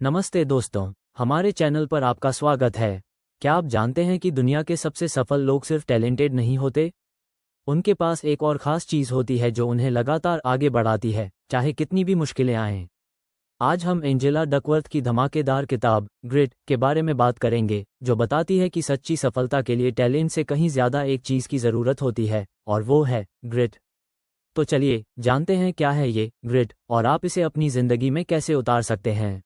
नमस्ते दोस्तों, हमारे चैनल पर आपका स्वागत है। क्या आप जानते हैं कि दुनिया के सबसे सफल लोग सिर्फ टैलेंटेड नहीं होते? उनके पास एक और ख़ास चीज़ होती है जो उन्हें लगातार आगे बढ़ाती है, चाहे कितनी भी मुश्किलें आएं। आज हम एंजेला डकवर्थ की धमाकेदार किताब ग्रिट के बारे में बात करेंगे, जो बताती है कि सच्ची सफलता के लिए टैलेंट से कहीं ज़्यादा एक चीज़ की ज़रूरत होती है, और वो है ग्रिट। तो चलिए जानते हैं क्या है ये ग्रिट और आप इसे अपनी ज़िंदगी में कैसे उतार सकते हैं।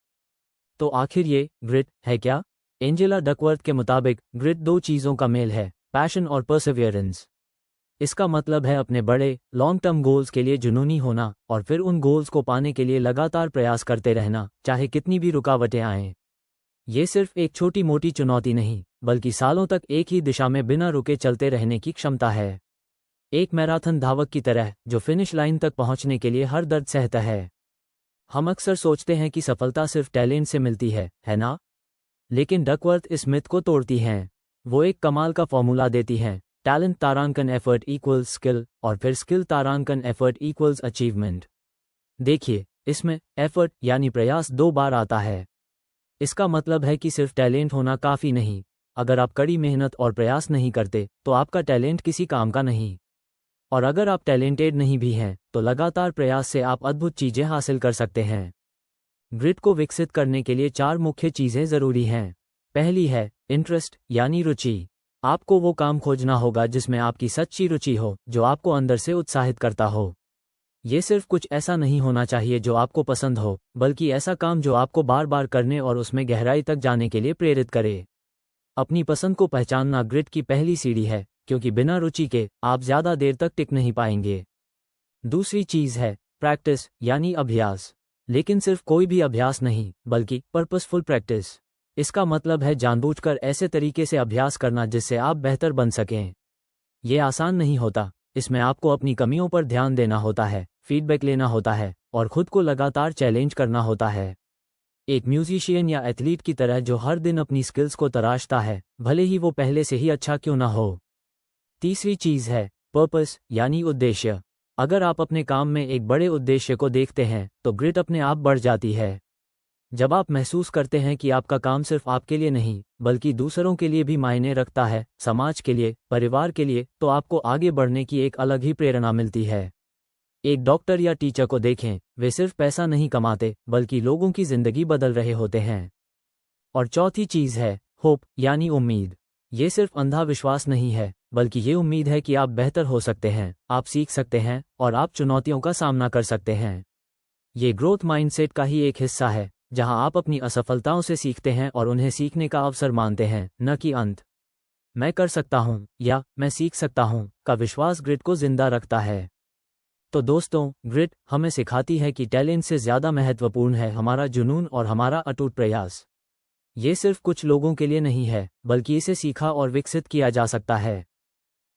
तो आखिर ये ग्रिट है क्या? एंजेला डकवर्थ के मुताबिक ग्रिट दो चीज़ों का मेल है, पैशन और परसिवियरेंस। इसका मतलब है अपने बड़े लॉन्ग टर्म गोल्स के लिए जुनूनी होना और फिर उन गोल्स को पाने के लिए लगातार प्रयास करते रहना, चाहे कितनी भी रुकावटें आएं। ये सिर्फ एक छोटी मोटी चुनौती नहीं, बल्कि सालों तक एक ही दिशा में बिना रुके चलते रहने की क्षमता है। एक मैराथन धावक की तरह जो फिनिश लाइन तक पहुंचने के लिए हर दर्द सहता है। हम अक्सर सोचते हैं कि सफलता सिर्फ टैलेंट से मिलती है ना? लेकिन डकवर्थ इस मिथ को तोड़ती हैं। वो एक कमाल का फॉर्मूला देती हैं, टैलेंट तारांकन एफर्ट इक्वल्स स्किल और फिर स्किल तारांकन एफर्ट इक्वल्स अचीवमेंट। देखिए, इसमें एफर्ट यानी प्रयास 2 बार आता है। इसका मतलब है कि सिर्फ टैलेंट होना काफ़ी नहीं। अगर आप कड़ी मेहनत और प्रयास नहीं करते तो आपका टैलेंट किसी काम का नहीं। और अगर आप टैलेंटेड नहीं भी हैं तो लगातार प्रयास से आप अद्भुत चीज़ें हासिल कर सकते हैं। ग्रिट को विकसित करने के लिए 4 मुख्य चीज़ें ज़रूरी हैं। पहली है इंटरेस्ट यानी रुचि। आपको वो काम खोजना होगा जिसमें आपकी सच्ची रुचि हो, जो आपको अंदर से उत्साहित करता हो। ये सिर्फ कुछ ऐसा नहीं होना चाहिए जो आपको पसंद हो, बल्कि ऐसा काम जो आपको बार बार करने और उसमें गहराई तक जाने के लिए प्रेरित करे। अपनी पसंद को पहचानना ग्रिट की पहली सीढ़ी है, क्योंकि बिना रुचि के आप ज़्यादा देर तक टिक नहीं पाएंगे। दूसरी चीज़ है प्रैक्टिस यानी अभ्यास। लेकिन सिर्फ कोई भी अभ्यास नहीं, बल्कि पर्पसफुल प्रैक्टिस। इसका मतलब है जानबूझकर ऐसे तरीके से अभ्यास करना जिससे आप बेहतर बन सकें। ये आसान नहीं होता। इसमें आपको अपनी कमियों पर ध्यान देना होता है, फीडबैक लेना होता है और खुद को लगातार चैलेंज करना होता है। एक म्यूजिशियन या एथलीट की तरह जो हर दिन अपनी स्किल्स को तराशता है, भले ही वो पहले से ही अच्छा क्यों ना हो। तीसरी चीज़ है पर्पस यानी उद्देश्य। अगर आप अपने काम में एक बड़े उद्देश्य को देखते हैं तो ग्रिट अपने आप बढ़ जाती है। जब आप महसूस करते हैं कि आपका काम सिर्फ आपके लिए नहीं, बल्कि दूसरों के लिए भी मायने रखता है, समाज के लिए, परिवार के लिए, तो आपको आगे बढ़ने की एक अलग ही प्रेरणा मिलती है। एक डॉक्टर या टीचर को देखें, वे सिर्फ पैसा नहीं कमाते, बल्कि लोगों की जिंदगी बदल रहे होते हैं। और चौथी चीज़ है होप यानी उम्मीद। ये सिर्फ अंधा विश्वास नहीं है, बल्कि ये उम्मीद है कि आप बेहतर हो सकते हैं, आप सीख सकते हैं और आप चुनौतियों का सामना कर सकते हैं। ये ग्रोथ माइंडसेट का ही एक हिस्सा है, जहां आप अपनी असफलताओं से सीखते हैं और उन्हें सीखने का अवसर मानते हैं, न कि अंत। मैं कर सकता हूं या मैं सीख सकता हूं का विश्वास ग्रिट को जिंदा रखता है। तो दोस्तों, ग्रिट हमें सिखाती है कि टैलेंट से ज़्यादा महत्वपूर्ण है हमारा जुनून और हमारा अटूट प्रयास। ये सिर्फ कुछ लोगों के लिए नहीं है, बल्कि इसे सीखा और विकसित किया जा सकता है।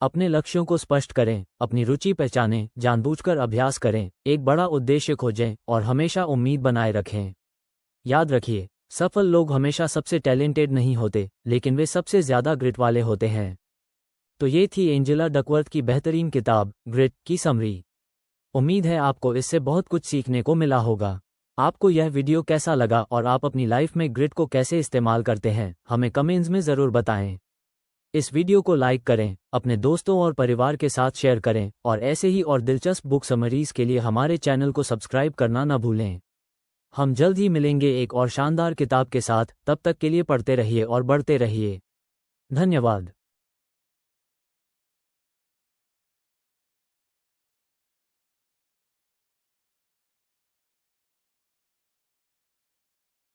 अपने लक्ष्यों को स्पष्ट करें, अपनी रुचि पहचानें, जानबूझकर अभ्यास करें, एक बड़ा उद्देश्य खोजें और हमेशा उम्मीद बनाए रखें। याद रखिए, सफल लोग हमेशा सबसे टैलेंटेड नहीं होते, लेकिन वे सबसे ज़्यादा ग्रिट वाले होते हैं। तो ये थी एंजेला डकवर्थ की बेहतरीन किताब ग्रिट की समरी। उम्मीद है आपको इससे बहुत कुछ सीखने को मिला होगा। आपको यह वीडियो कैसा लगा और आप अपनी लाइफ में ग्रिट को कैसे इस्तेमाल करते हैं, हमें कमेंट्स में ज़रूर बताएं। इस वीडियो को लाइक करें, अपने दोस्तों और परिवार के साथ शेयर करें और ऐसे ही और दिलचस्प बुक समरीज के लिए हमारे चैनल को सब्सक्राइब करना न भूलें। हम जल्द ही मिलेंगे एक और शानदार किताब के साथ। तब तक के लिए पढ़ते रहिए और बढ़ते रहिए। धन्यवाद।